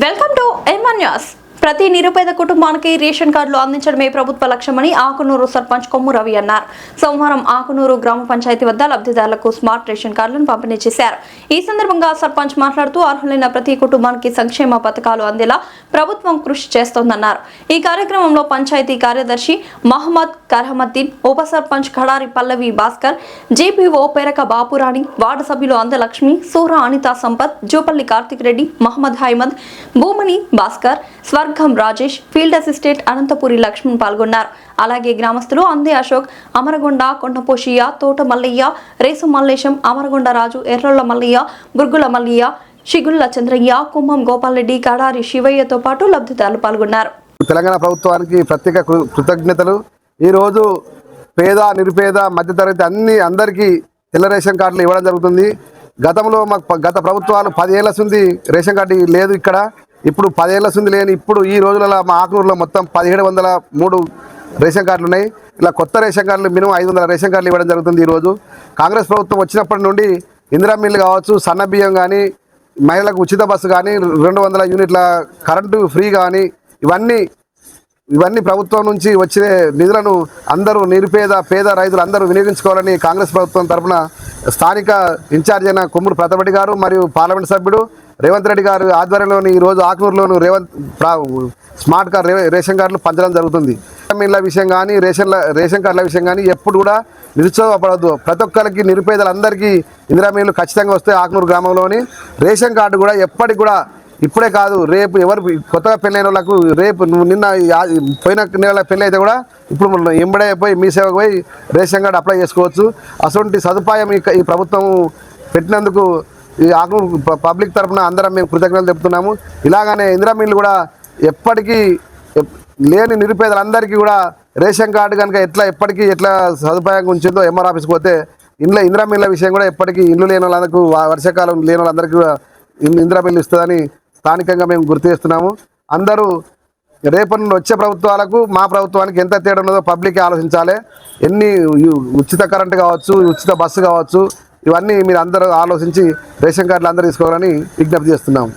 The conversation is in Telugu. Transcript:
Welcome to MR news. ప్రతి నిరుపేద కుటుంబానికి రేషన్ కార్డులు అందించడమే ప్రభుత్వ లక్ష్యమని ఆకునూరు సర్పంచ్ కొమ్ము రవి అన్నారు. సోమవారం ఆకునూరు గ్రామ పంచాయతీ వద్ద లబ్ధిదారులకు స్మార్ట్ రేషన్ కార్డులను పంపిణీ చేశారు. ఈ సందర్భంగా సర్పంచ్ మాట్లాడుతూ అర్హులైన ప్రతి కుటుంబానికి సంక్షేమ పథకాలు అందేలా ప్రభుత్వం కృషి చేస్తోందన్నారు. ఈ కార్యక్రమంలో పంచాయతీ కార్యదర్శి మహమ్మద్ కరహమద్దీన్, ఉప సర్పంచ్ ఖడారి పల్లవి భాస్కర్, జేపీఓ పేరక బాపురాణి, వార్డు సభ్యులు అందలక్ష్మి, సూర అనితా సంపత్, జూపల్లి కార్తిక్ రెడ్డి, మహమ్మద్ హైమద్, భూమని భాస్కర్, స్వర్గం రాజేష్, ఫీల్డ్ అసిస్టెంట్ అనంతపురి లక్ష్మణ్ పాల్గొన్నారు. అలాగే గ్రామస్తులు అందే అశోక్, అమరగొండ కొండపోషియ్య, తోట మల్లయ్య, రేసు మల్లేశం, అమరగొండ రాజు, ఎర్రొల్ల మల్లయ్య, బుర్గుల మల్లయ్య, షిగుళ్ల చంద్రయ్య, కుమ్మం గోపాల్ రెడ్డి, కడారి శివయ్యతో పాటు లబ్ధిదారులు పాల్గొన్నారు. తెలంగాణ ప్రభుత్వానికి ప్రత్యేక కృతజ్ఞతలు. ఈరోజు పేద నిరుపేద మధ్యతరగతి అందరికీ తెల్ల రేషన్ కార్డులు ఇవ్వడం జరుగుతుంది. గతంలో మాకు గత ప్రభుత్వాలు 10 ఏళ్ల నుండి రేషన్ కార్డు లేదు. ఇక్కడ ఇప్పుడు 10 ఏళ్ల నుండి లేని ఇప్పుడు ఈ రోజులలో మా ఆకునూరులో మొత్తం 1703 రేషన్ కార్డులు ఉన్నాయి. ఇలా కొత్త రేషన్ కార్డులు మినిమం 500 రేషన్ కార్డులు ఇవ్వడం జరుగుతుంది. ఈరోజు కాంగ్రెస్ ప్రభుత్వం వచ్చినప్పటి నుండి ఇందిరా మిల్లు కావచ్చు, సన్న బియ్యం కానీ, మహిళలకు ఉచిత బస్సు కానీ, 200 యూనిట్ల కరెంటు ఫ్రీ కానీ, ఇవన్నీ ప్రభుత్వం నుంచి వచ్చే నిధులను అందరూ నిరుపేద పేద రైతులు అందరూ వినియోగించుకోవాలని కాంగ్రెస్ ప్రభుత్వం తరఫున స్థానిక ఇన్ఛార్జ్ అయిన కొమ్మూరు ప్రతాప్ రెడ్డి గారు మరియు పార్లమెంట్ సభ్యుడు రేవంత్ రెడ్డి గారు ఆధ్వర్యంలోని ఈరోజు ఆకునూరులోను స్మార్ట్ కార్డ్ రేషన్ కార్డులు పంచడం జరుగుతుంది. మిల్ల విషయం కానీ రేషన్ కార్డుల విషయం కానీ ఎప్పుడు కూడా నిరుత్సాహపడద్దు. ప్రతి ఒక్కరికి నిరుపేదలందరికీ ఇందిరా మిల్లు ఖచ్చితంగా వస్తే ఆకునూరు గ్రామంలోని రేషన్ కార్డు కూడా ఎప్పటికి కూడా ఇప్పుడే కాదు, రేపు ఎవరు కొత్తగా పెళ్ళైన వాళ్ళకు రేపు నిన్న పోయిన నెల పెళ్ళి అయితే కూడా ఇప్పుడు ఎంబడే పోయి మీ సేవకు పోయి రేషన్ కార్డు అప్లై చేసుకోవచ్చు. అటువంటి సదుపాయం ఈ ప్రభుత్వం పెట్టినందుకు ఈ ఆకునూరు పబ్లిక్ తరఫున అందరం మేము కృతజ్ఞతలు చెప్తున్నాము. ఇలాగనే ఇందిరా మిల్లు కూడా ఎప్పటికీ లేని నిరుపేదలందరికీ కూడా రేషన్ కార్డు కనుక ఎప్పటికీ ఎట్లా సదుపాయంగా ఉంచిందో ఎంఆర్ ఆఫీస్కి పోతే ఇందిరా మిల్ల విషయం కూడా ఎప్పటికీ ఇల్లు లేని వాళ్ళందరికీ, వర్షాకాలం లేని వాళ్ళందరికీ కూడా ఇందిరా మిల్లు ఇస్తుందని స్థానికంగా మేము గుర్తు చేస్తున్నాము. అందరూ రేపటి నుండి వచ్చే ప్రభుత్వాలకు మా ప్రభుత్వానికి ఎంత తేడా ఉన్నదో పబ్లిక్ ఆలోచించాలి. ఎన్ని ఉచిత కరెంటు కావచ్చు, ఉచిత బస్సు కావచ్చు, ఇవన్నీ మీరు అందరూ ఆలోచించి రేషన్ కార్డులు అందరూ తీసుకోవాలని విజ్ఞప్తి చేస్తున్నాము.